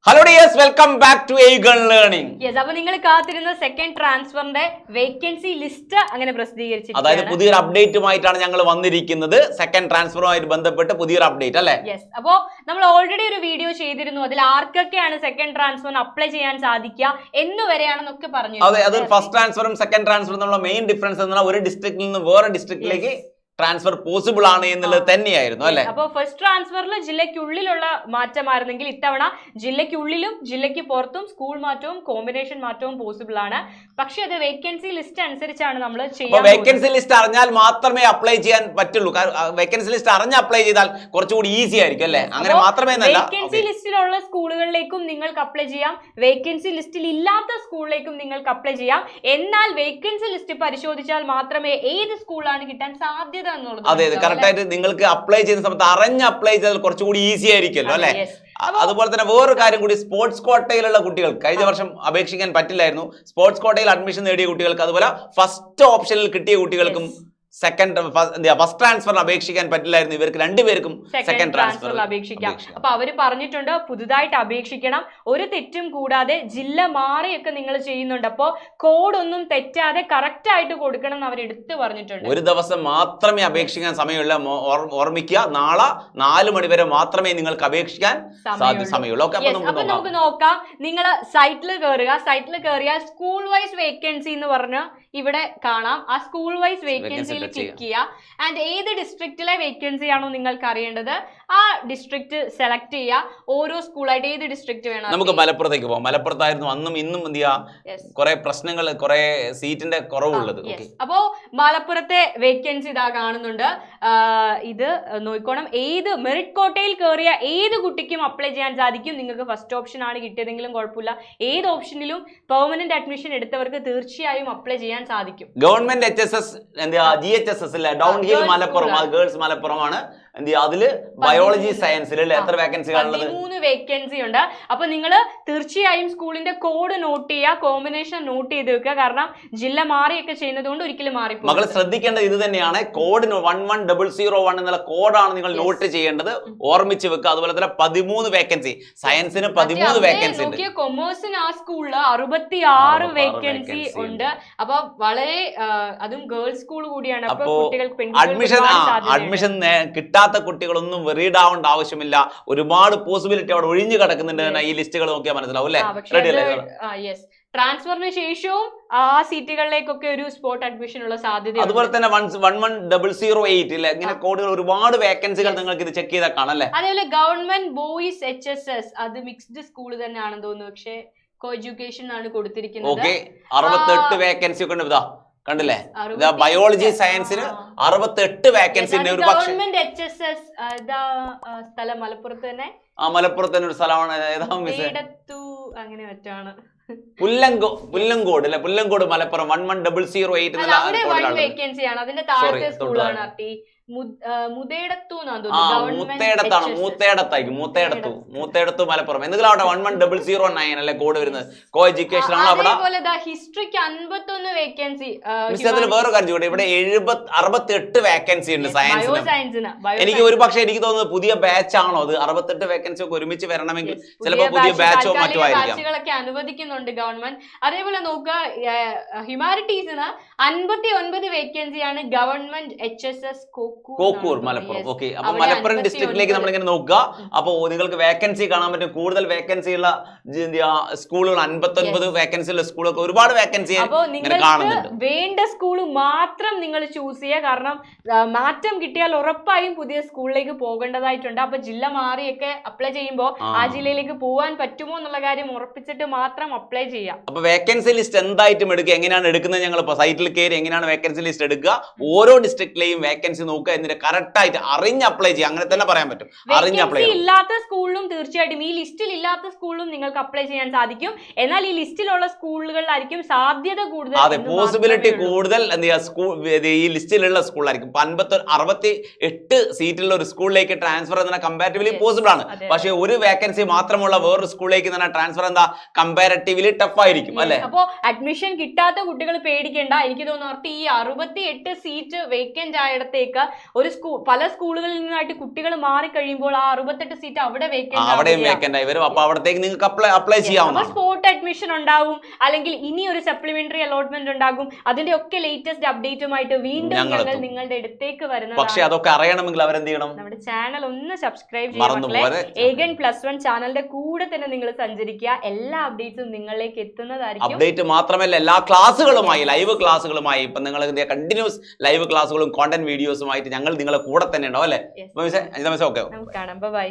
Hello dears, welcome back to Eagle Learning. അപ്പൊ നിങ്ങൾ കാത്തിരുന്ന സെക്കൻഡ് ട്രാൻസ്ഫറിന്റെ വേക്കൻസി ലിസ്റ്റ് അങ്ങനെ പ്രസിദ്ധീകരിച്ചിരിക്കുകയാണ്. അതായത് പുതിയൊരു അപ്ഡേറ്റുമായിട്ടാണ് ഞങ്ങൾ വന്നിരിക്കുന്നത്. സെക്കൻഡ് ട്രാൻസ്ഫറുമായിട്ട് ബന്ധപ്പെട്ട് പുതിയൊരു അപ്ഡേറ്റ് അല്ലേ? യെസ്. അപ്പോ നമ്മൾ ഓൾറെഡി ഒരു വീഡിയോ ചെയ്തിരുന്നു. അതിൽ ആർക്കൊക്കെയാണ് സെക്കൻഡ് ട്രാൻസ്ഫറിന് അപ്ലൈ ചെയ്യാൻ സാധിക്കുക എന്നുവരെയാണെന്നൊക്കെ പറഞ്ഞു. അതെ, അത് ഫസ്റ്റ് ട്രാൻസ്ഫറും സെക്കൻഡ് ട്രാൻസ്ഫറും തമ്മിലുള്ള മെയിൻ ഡിഫറൻസ് എന്നുള്ള ഒരു ഡിസ്ട്രിക്റ്റിൽ നിന്ന് വേറെ ഡിസ്ട്രിക്റ്റിലേക്ക് ട്രാൻസ്ഫർ പോസിബിൾ ആണ് എന്നുള്ളത് തന്നെയായിരുന്നു അല്ലെ? അപ്പോൾ ഫസ്റ്റ് ട്രാൻസ്ഫറിൽ ജില്ലയ്ക്കുള്ളിലുള്ള മാറ്റമായിരുന്നെങ്കിൽ ഇത്തവണ ജില്ലയ്ക്കുള്ളിലും ജില്ലയ്ക്ക് പുറത്തും സ്കൂൾ മാറ്റവും കോമ്പിനേഷൻ മാറ്റവും പോസിബിൾ ആണ്. പക്ഷെ അത് വേക്കൻസി ലിസ്റ്റ് അനുസരിച്ചാണ് നമ്മൾ ചെയ്യുക. വേക്കൻസി ലിസ്റ്റ് അറിഞ്ഞാൽ മാത്രമേ അപ്ലൈ ചെയ്യാൻ പറ്റുള്ളൂ. വേക്കൻസി ലിസ്റ്റ് അറിഞ്ഞ് അപ്ലൈ ചെയ്താൽ കുറച്ചുകൂടി ഈസി ആയിരിക്കും അല്ലെ? അങ്ങനെ മാത്രമേ വേക്കൻസി ലിസ്റ്റിലുള്ള സ്കൂളുകളിലേക്കും നിങ്ങൾക്ക് അപ്ലൈ ചെയ്യാം, വേക്കൻസി ലിസ്റ്റിൽ ഇല്ലാത്ത സ്കൂളിലേക്കും നിങ്ങൾക്ക് അപ്ലൈ ചെയ്യാം. എന്നാൽ വേക്കൻസി ലിസ്റ്റ് പരിശോധിച്ചാൽ മാത്രമേ ഏത് സ്കൂളാണ് കിട്ടാൻ സാധ്യത. അതെ, കറക്റ്റ് ആയിട്ട് നിങ്ങൾക്ക് അപ്ലൈ ചെയ്യുന്ന സമയത്ത് അറിഞ്ഞ് അപ്ലൈ ചെയ്താൽ കുറച്ചുകൂടി ഈസി ആയിരിക്കുമല്ലോ അല്ലെ? അതുപോലെ തന്നെ വേറൊരു കാര്യം കൂടി, സ്പോർട്സ് കോട്ടയിലുള്ള കുട്ടികൾ കഴിഞ്ഞ വർഷം അപേക്ഷിക്കാൻ പറ്റില്ലായിരുന്നു. സ്പോർട്സ് കോട്ടയിൽ അഡ്മിഷൻ നേടിയ കുട്ടികൾക്ക്, അതുപോലെ ഫസ്റ്റ് ഓപ്ഷനിൽ കിട്ടിയ കുട്ടികൾക്കും ഫസ്റ്റ് ട്രാൻസ്ഫറിന് അപേക്ഷിക്കാൻ പറ്റില്ലായിരുന്നു. ഇവർക്ക് രണ്ടുപേർക്കും സെക്കൻഡ് ട്രാൻസ്ഫർ അപേക്ഷിക്കാം. അപ്പൊ അവര് പറഞ്ഞിട്ടുണ്ട് പുതുതായിട്ട് അപേക്ഷിക്കണം, ഒരു തെറ്റും കൂടാതെ ജില്ല മാറിയൊക്കെ നിങ്ങൾ ചെയ്യുന്നുണ്ട്. അപ്പോ കോഡ് ഒന്നും തെറ്റാതെ കറക്റ്റ് ആയിട്ട് കൊടുക്കണം എന്ന് അവർ എടുത്തു പറഞ്ഞിട്ടുണ്ട്. ഒരു ദിവസം മാത്രമേ അപേക്ഷിക്കാൻ സമയമുള്ള, ഓർമ്മിക്കുക, നാളെ 4 മണി വരെ മാത്രമേ നിങ്ങൾക്ക് അപേക്ഷിക്കാൻ സമയമുള്ളൂ. അപ്പൊ നമുക്ക് നോക്കാം. നിങ്ങൾ സൈറ്റിൽ കയറുക, സൈറ്റിൽ കയറിയാൽ സ്കൂൾ വൈസ് വേക്കൻസി എന്ന് പറഞ്ഞ് ഇവിടെ കാണാം. ആ സ്കൂൾ വൈസ് വേക്കൻസി ക്ലിക്ക് ചെയ്യുക. ആൻഡ് ഏത് ഡിസ്ട്രിക്റ്റിലെ വേക്കൻസി ആണോ നിങ്ങൾക്ക് അറിയേണ്ടത് ആ ഡിസ്ട്രിക്ട് സെലക്ട് ചെയ്യുക. ഓരോ സ്കൂളായിട്ട് ഏത് ഡിസ്ട്രിക്ട് വേണം. നമുക്ക് മലപ്പുറത്തേക്ക് പോകാം. മലപ്പുറത്തായിരുന്നു അന്നും ഇന്നും എന്ത് ചെയ്യാ കുറെ പ്രശ്നങ്ങൾ, കുറെ സീറ്റിന്റെ കുറവുള്ളത്. അപ്പോ മലപ്പുറത്തെ വേക്കൻസി ഇതാ കാണുന്നുണ്ട്. ഇത് നോക്കണം. ഏത് മെറിറ്റ് കോട്ടയിൽ കയറിയ ഏത് കുട്ടിക്കും അപ്ലൈ ചെയ്യാൻ സാധിക്കും. നിങ്ങൾക്ക് ഫസ്റ്റ് ഓപ്ഷൻ ആണ് കിട്ടിയതെങ്കിലും കുഴപ്പമില്ല, ഏത് ഓപ്ഷനിലും പെർമനന്റ് അഡ്മിഷൻ എടുത്തവർക്ക് തീർച്ചയായും അപ്ലൈ ചെയ്യാൻ സാധിക്കും. Government HSS GHSS down hill Malappuram, girls മലപ്പുറമാണ്. അതില് ബയോളജി സയൻസിൽ എത്ര വേക്കൻസികളുള്ളത്? 13 വേക്കൻസി ഉണ്ട്. അപ്പൊ നിങ്ങൾ തീർച്ചയായും സ്കൂളിന്റെ കോഡ് നോട്ട് ചെയ്യുക, കോമ്പിനേഷൻ നോട്ട് ചെയ്ത് വെക്കുക. കാരണം ജില്ല മാറിയൊക്കെ ചെയ്യുന്നത് കൊണ്ട് ഒരിക്കലും മാറി. മകൾ ശ്രദ്ധിക്കേണ്ടത് ഇത് തന്നെയാണ്. കോഡിന് 11001 എന്നുള്ള കോഡാണ് നിങ്ങൾ നോട്ട് ചെയ്യേണ്ടത്, ഓർമ്മിച്ച് വെക്കുക. അതുപോലെ തന്നെ 13 വേക്കൻസി, സയൻസിന് 13 വേക്കൻസി ഉണ്ട്. കൊമേഴ്സിന് ആ സ്കൂളിൽ 66 വേക്കൻസി ഉണ്ട്. അപ്പൊ വളരെ, അതും ഗേൾസ് സ്കൂൾ കൂടിയാണ്. അപ്പൊ അഡ്മിഷൻ കിട്ടാത്ത കുട്ടികളൊന്നും വെറീഡ് ആവേണ്ട ആവശ്യമില്ല. ഒരുപാട് പോസിബിലിറ്റി അവിടെ ഒഴിഞ്ഞു കിടക്കുന്നുണ്ട്. ഈ ലിസ്റ്റുകൾ നോക്കിയാൽ മനസ്സിലാവും അല്ലേ? റെഡി അല്ലേ? ട്രാൻസ്ഫറിന് ശേഷവും ആ സീറ്റുകളിലേക്കൊക്കെ ഒരു സ്പോട്ട് അഡ്മിഷൻ ഉള്ള സാധ്യത. അതുപോലെ തന്നെ 11008 ഇല്ലേ, ഇങ്ങനെ കോഡുകൾ ഒരുപാട് വേക്കൻസികൾ നിങ്ങൾക്ക് ഇത് ചെക്ക് ചെയ്താൽ കാണാം അല്ലേ? അതേപോലെ ഗവൺമെന്റ് ബോയ്സ് HSS അത് മിക്സ്ഡ് സ്കൂൾ തന്നെയാണെന്ന് തോന്നുന്നു. പക്ഷെ കോ എഡ്യൂക്കേഷൻ ആണ് കൊടുത്തിരിക്കുന്നത്. 68 വേക്കൻസി ഒക്കെ ഉണ്ട്. കണ്ടില്ലേ? ബയോളജി സയൻസിന് 68 വേക്കൻസി ഉണ്ട്. ഒരു പക്ഷേ ഗവൺമെന്റ് HSS സ്ഥലം മലപ്പുറത്ത് തന്നെ. മലപ്പുറത്ത് തന്നെ ഒരു സ്ഥലമാണ്. അങ്ങനെ മറ്റാണ് പുല്ലങ്കോട് അല്ലെ? പുല്ലങ്കോട് മലപ്പുറം 11008 വേക്കൻസിയാണ്. അതിന്റെ താഴത്തെ സ്കൂളാണ് മൂത്തേടത്തു മലപ്പുറം. എന്തെങ്കിലും അവിടെ 11009 അല്ലെ കോഡ് വരുന്നത്. കോ എഡ്യൂക്കേഷൻ ആണ് അവിടെ. ഹിസ്റ്ററിക്ക് 51 വേക്കൻസി. അതിൽ വേറെ കാര്യം കൂടെ, ഇവിടെ 68 വേക്കൻസി ഉണ്ട് സയൻസിന്. എനിക്ക് ഒരു പക്ഷേ എനിക്ക് തോന്നുന്നത് പുതിയ ബാച്ച് ആണോ അത്? 68 വേക്കൻസി ഒക്കെ ഒരുമിച്ച് വരണമെങ്കിൽ ചിലപ്പോൾ പുതിയ ബാച്ചോ മറ്റോ ആയിരിക്കും. അനുവദിക്കുന്നുണ്ട് ഗവൺമെന്റ്. അതേപോലെ നോക്കുക, ഹ്യൂമാനിറ്റീസിന് 59 വേക്കൻസിയാണ് government HSS Kokkur Malappuram. Okay, അപ്പൊ മലപ്പുറം ഡിസ്ട്രിക്റ്റിലേക്ക് നമ്മളിങ്ങനെ നോക്കുക. അപ്പൊ നിങ്ങൾക്ക് വേക്കൻസി കാണാൻ പറ്റും. കൂടുതൽ വേക്കൻസി ഉള്ള സ്കൂളുകൾ, 59 വേക്കൻസി ഉള്ള സ്കൂളൊക്കെ ഒരുപാട് വേക്കൻസി കാണുന്നുണ്ട്. വേണ്ട സ്കൂൾ മാത്രം നിങ്ങൾ ചൂസ് ചെയ്യുക. കാരണം മാറ്റം കിട്ടിയാൽ ഉറപ്പായും പുതിയ സ്കൂളിലേക്ക് പോകേണ്ടതായിട്ടുണ്ട്. അപ്പൊ ജില്ല മാറിയൊക്കെ അപ്ലൈ ചെയ്യുമ്പോൾ ആ ജില്ലയിലേക്ക് പോകാൻ പറ്റുമോ എന്നുള്ള കാര്യം ഉറപ്പിച്ചിട്ട് മാത്രം അപ്ലൈ ചെയ്യാം. അപ്പൊ വേക്കൻസി ലിസ്റ്റ് എന്തായിട്ടും എടുക്കുക. എങ്ങനെയാണ് എടുക്കുന്നത്? ഞങ്ങൾ ഇപ്പൊ സൈറ്റിൽ കയറി എങ്ങനെയാണ് വേക്കൻസി ലിസ്റ്റ് എടുക്കുക, ഓരോ ഡിസ്ട്രിക്റ്റിലെയും വേക്കൻസി നോക്കുക, എന്നിട്ട് കറക്റ്റ് ആയിട്ട് അറിഞ്ഞ് അപ്ലൈ ചെയ്യുക. അങ്ങനെ തന്നെ പറയാൻ പറ്റും. അറിഞ്ഞ് അപ്ലൈ ഇല്ലാത്ത സ്കൂളിലും തീർച്ചയായിട്ടും, ഈ ലിസ്റ്റിൽ ഇല്ലാത്ത സ്കൂളിലും നിങ്ങൾക്ക് അപ്ലൈ ചെയ്യാൻ സാധിക്കും. എന്നാൽ ഈ ലിസ്റ്റിലുള്ള സ്കൂളുകളിലായിരിക്കും സാധ്യത കൂടുതൽ. അതെ, പോസിബിലിറ്റി കൂടുതൽ ഈ ലിസ്റ്റിലുള്ള സ്കൂളായിരിക്കും. 68 സീറ്റുള്ള ഒരു സ്കൂളിലേക്ക് ട്രാൻസ്ഫർ എന്ന കമ്പാരിറ്റീവ്ലി പോസിബിൾ ആണ്. പക്ഷേ ഒരു വേക്കൻസി മാത്രമുള്ള വേറൊരു സ്കൂളിലേക്ക് ട്രാൻസ്ഫർ എന്താ കമ്പാരിറ്റീവ്ലി ടഫ് ആയിരിക്കും അല്ലെ? അപ്പോ അഡ്മിഷൻ കിട്ടാത്ത കുട്ടികൾ പേടിക്കേണ്ട. എനിക്ക് തോന്നുന്നു ഈ 68 സീറ്റ് വേക്കന്റ് ആയിടത്തേക്ക് ഒരു പല സ്കൂളുകളിൽ നിന്നായിട്ട് കുട്ടികൾ മാറി കഴിയുമ്പോൾ ആ 68 സീറ്റ് അവിടെ അവിടെയും വേക്കന്റ് ആയി വരും. അപ്പൊ അവിടത്തേക്ക് നിങ്ങൾക്ക് അപ്ലൈ ചെയ്യാവുന്ന സ്പോട്ട് അഡ്മിഷൻ ഉണ്ടാവും, അല്ലെങ്കിൽ ഇനി ഒരു സപ്ലിമെന്ററി അലോട്ട്മെന്റ് ഉണ്ടാകും. അതിന്റെ ഒക്കെ ലേറ്റസ്റ്റ് അപ്ഡേറ്റുമായിട്ട് വീണ്ടും ഞങ്ങൾ നിങ്ങളുടെ അടുത്തേക്ക് വരുന്നത്. പക്ഷെ അതൊക്കെ അറിയണമെങ്കിൽ അവരെന്ത് ചെയ്യണം? നമ്മുടെ ചാനൽ ഒന്ന് സബ്സ്ക്രൈബ് ചെയ്യണം. ഏഗൻ +1 ചാനലിന്റെ കൂടെ തന്നെ നിങ്ങൾ സഞ്ചരിക്കുക. എല്ലാ അപ്ഡേറ്റ്സും നിങ്ങളിലേക്ക് എത്തുന്നതായിരിക്കും. അപ്ഡേറ്റ് മാത്രമല്ല, എല്ലാ ക്ലാസ്സുകളുമായി, ലൈവ് ക്ലാസ്സുകളുമായി, ഇപ്പൊ നിങ്ങൾ കണ്ടിന്യൂസ് ലൈവ് ക്ലാസ്സുകളും കോണ്ടന്റ് വീഡിയോസുമായിട്ട് ഞങ്ങൾ നിങ്ങളെ കൂടെ തന്നെ ഉണ്ടാവും അല്ലേ? ഓക്കെ, നമുക്ക് കാണാം. ബൈ.